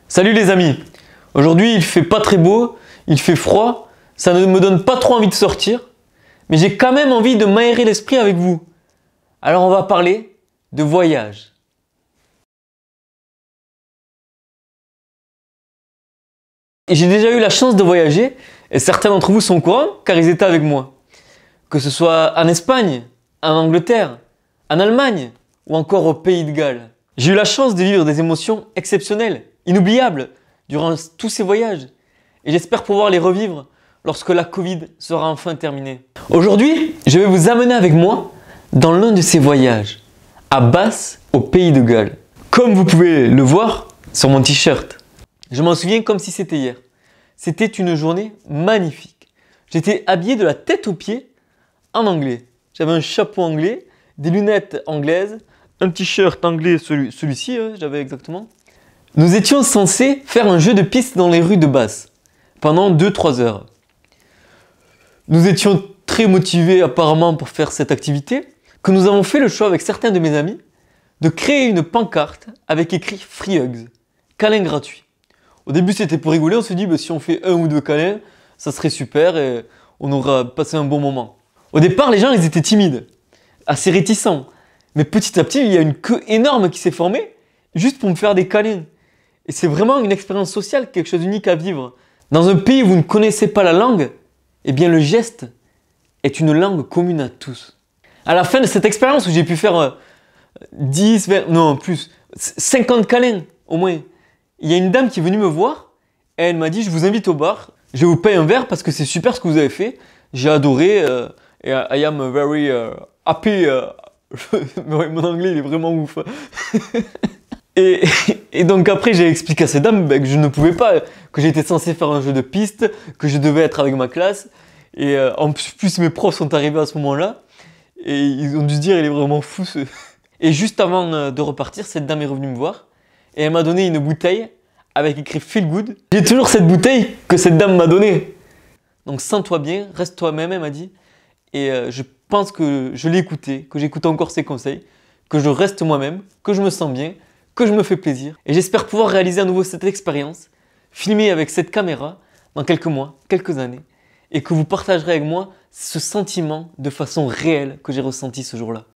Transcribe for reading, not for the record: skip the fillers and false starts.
Salut les amis. Aujourd'hui il fait pas très beau, il fait froid, ça ne me donne pas trop envie de sortir, mais j'ai quand même envie de m'aérer l'esprit avec vous. Alors on va parler de voyage. Et j'ai déjà eu la chance de voyager, et certains d'entre vous sont au courant car ils étaient avec moi. Que ce soit en Espagne, en Angleterre, en Allemagne ou encore au Pays de Galles. J'ai eu la chance de vivre des émotions exceptionnelles, inoubliables, durant tous ces voyages. Et j'espère pouvoir les revivre lorsque la Covid sera enfin terminée. Aujourd'hui, je vais vous amener avec moi dans l'un de ces voyages, à Bath, au Pays de Galles. Comme vous pouvez le voir sur mon t-shirt, je m'en souviens comme si c'était hier. C'était une journée magnifique. J'étais habillé de la tête aux pieds en anglais. J'avais un chapeau anglais, des lunettes anglaises, un t-shirt anglais, celui-ci, j'avais exactement. Nous étions censés faire un jeu de piste dans les rues de Bath pendant 2-3 heures. Nous étions très motivés apparemment pour faire cette activité, que nous avons fait le choix avec certains de mes amis de créer une pancarte avec écrit Free Hugs, câlin gratuit. Au début c'était pour rigoler, on se dit si on fait 1 ou 2 câlins, ça serait super et on aura passé un bon moment. Au départ les gens ils étaient timides, assez réticents, mais petit à petit il y a une queue énorme qui s'est formée juste pour me faire des câlins. Et c'est vraiment une expérience sociale, quelque chose d'unique à vivre. Dans un pays où vous ne connaissez pas la langue, eh bien le geste est une langue commune à tous. À la fin de cette expérience où j'ai pu faire 10, 20, non plus, 50 câlins au moins, il y a une dame qui est venue me voir et elle m'a dit « Je vous invite au bar, je vous paye un verre parce que c'est super ce que vous avez fait, j'ai adoré et I am very happy ». Mon anglais il est vraiment ouf. Et donc après j'ai expliqué à ces dames que je ne pouvais pas, que j'étais censé faire un jeu de piste, que je devais être avec ma classe. Et en plus mes profs sont arrivés à ce moment-là et ils ont dû se dire il est vraiment fou ce... Et juste avant de repartir, cette dame est revenue me voir et elle m'a donné une bouteille avec écrit Feel Good. J'ai toujours cette bouteille que cette dame m'a donnée. Donc sens-toi bien, reste toi-même, elle m'a dit. Et je pense que je l'ai écouté, que j'écoute encore ses conseils, que je reste moi-même, que je me sens bien, que je me fais plaisir. Et j'espère pouvoir réaliser à nouveau cette expérience, filmée avec cette caméra dans quelques mois, quelques années, et que vous partagerez avec moi ce sentiment de façon réelle que j'ai ressenti ce jour-là.